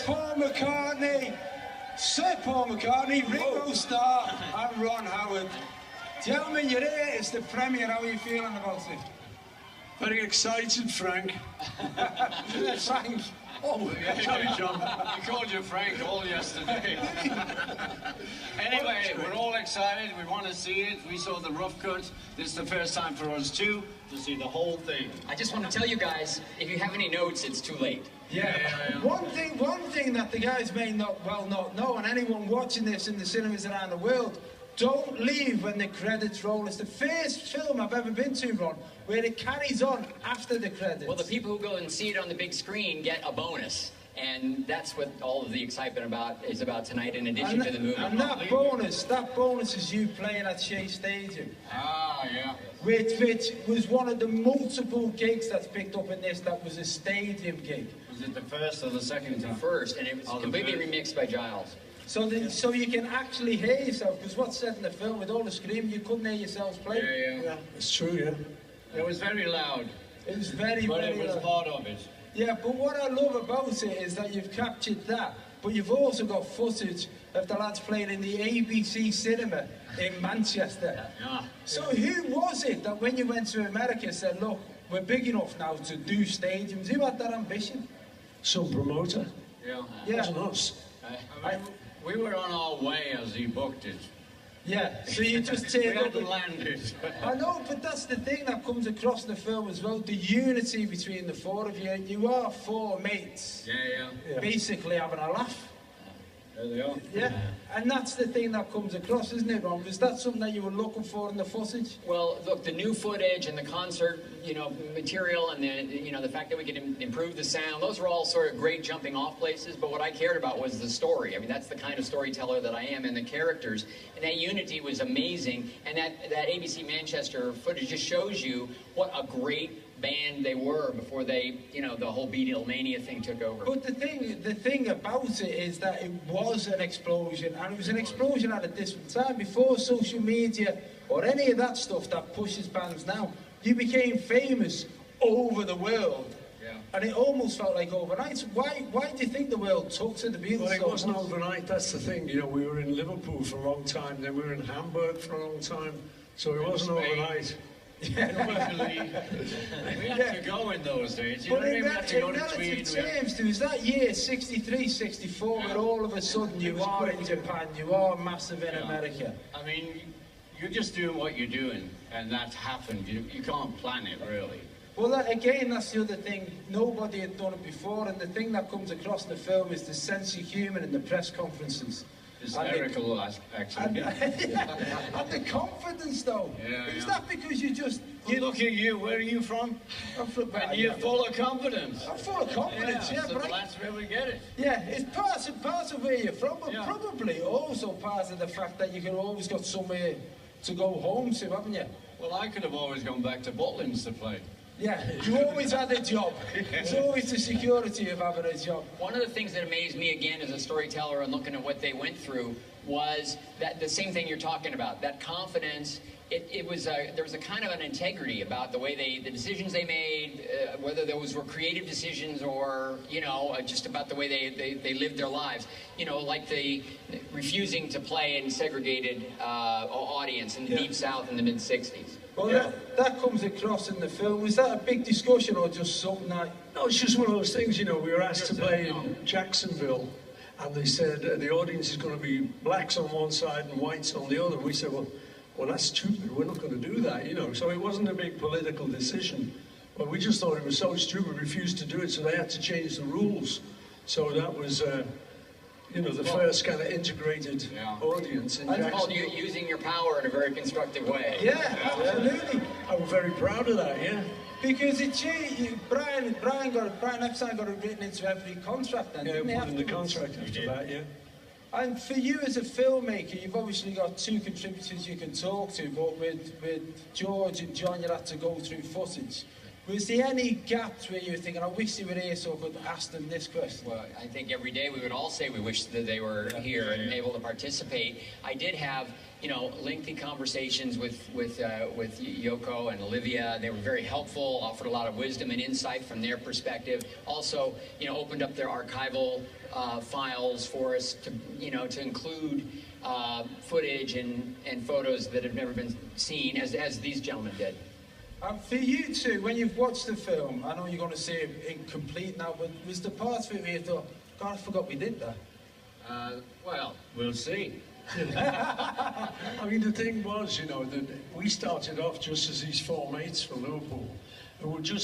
Paul McCartney, Sir Paul McCartney, Ringo Starr, and Ron Howard. Gentlemen, you're here. It's the premiere. How are you feeling about it? Very excited, Frank. Frank. Oh, sorry, John. I called you Frank all yesterday. Anyway, we're all excited. We want to see it. We saw the rough cut. This is the first time for us too to see the whole thing. I just want to tell you guys, if you have any notes, it's too late. Yeah. One thing that the guys may not know, and anyone watching this in the cinemas around the world, don't leave when the credits roll. It's the first film I've ever been to, Ron, where it carries on after the credits. Well, the people who go and see it on the big screen get a bonus. And that's what all of the excitement is about tonight, in addition to the movie. And that bonus is you playing at Shea Stadium. Ah, yeah. Which was one of the multiple gigs that's picked up in this that was a stadium gig. Was it the first or the second time? First, and it was completely remixed by Giles. So you can actually hear yourself, because what's said in the film, with all the screaming, you couldn't hear yourselves play. Yeah. It's true, yeah. It was very loud. It was very but very it was loud. part of it. Yeah, but what I love about it is that you've captured that, but you've also got footage of the lads playing in the ABC cinema in Manchester. Yeah. So who was it that when you went to America said, look, we're big enough now to do stadiums? Who had that ambition? Some promoter. Yeah. It wasn't us. We were on our way as he booked it. Yeah, so you just We turned up. hadn't landed. I know, but that's the thing that comes across in the film as well, the unity between the four of you. You are four mates, Yeah. basically having a laugh. There they are. Yeah, and that's the thing that comes across, isn't it, Ron? Was that something that you were looking for in the footage? Well, look, the new footage and the concert, material, and the fact that we could improve the sound, those were all sort of great jumping off places, but what I cared about was the story. I mean, that's the kind of storyteller that I am, and the characters, and that unity was amazing, and that ABC Manchester footage just shows you what a great band they were before they, the whole Beatlemania thing took over. But the thing about it is that it was an explosion, and it was an explosion at a different time, before social media or any of that stuff that pushes bands now. You became famous over the world, and it almost felt like overnight. So why do you think the world took to the Beatles? Well, it wasn't overnight, that's the thing. We were in Liverpool for a long time, then we were in Hamburg for a long time, so it wasn't overnight. We had to go in those days. But in relative terms, there was that year, 63, 64, where all of a sudden you are in Japan, you are massive in America. I mean, you're just doing what you're doing, and that happened. You can't plan it, really. Well, again, that's the other thing. Nobody had done it before, and the thing that comes across in the film is the sense of humour in the press conferences. Hysterical, actually. And the confidence, though. Is that because you just... look at you. Where are you from? I'm from... And you're full of confidence. I'm full of confidence, so that's where we get it. Yeah, it's part of where you're from, but probably also part of the fact that you could always got somewhere to go home to, haven't you? Well, I could have always gone back to Butlins to play. Yeah, you always had a job. It's always the security of having a job. One of the things that amazed me again as a storyteller and looking at what they went through was that the same thing you're talking about, that confidence. There was a kind of an integrity about the way the decisions they made, whether those were creative decisions or just about the way they lived their lives. Like the refusing to play in segregated audience in the Deep South in the mid '60s. Well, that comes across in the film. Was that a big discussion or just something that... No, it's just one of those things, we were asked to play in Jacksonville, and they said the audience is going to be blacks on one side and whites on the other. We said, well, that's stupid. We're not going to do that, So it wasn't a big political decision. But we just thought it was so stupid, refused to do it, so they had to change the rules. So that was... the first kind of integrated audience in That's called using your power in a very constructive way. Yeah, absolutely. I'm very proud of that, Because Brian Epstein got it written into every contract then, didn't he? Put in the contract after that, And for you as a filmmaker, you've obviously got two contributors you can talk to, but with George and John, you had to go through footage. Was there any gaps where you were thinking, I wish they were here so I could ask them this question? Well, I think every day we would all say we wish that they were here and able to participate. I did have, you know, lengthy conversations with Yoko and Olivia. They were very helpful, offered a lot of wisdom and insight from their perspective. Also, you know, opened up their archival files for us to, you know, to include footage and photos that have never been seen, as these gentlemen did. For you two, when you've watched the film, I know you're going to say it incomplete now, but was the parts of it where you thought, God, I forgot we did that? Well, we'll see. I mean, the thing was, you know, that we started off just as these four mates from Liverpool who were just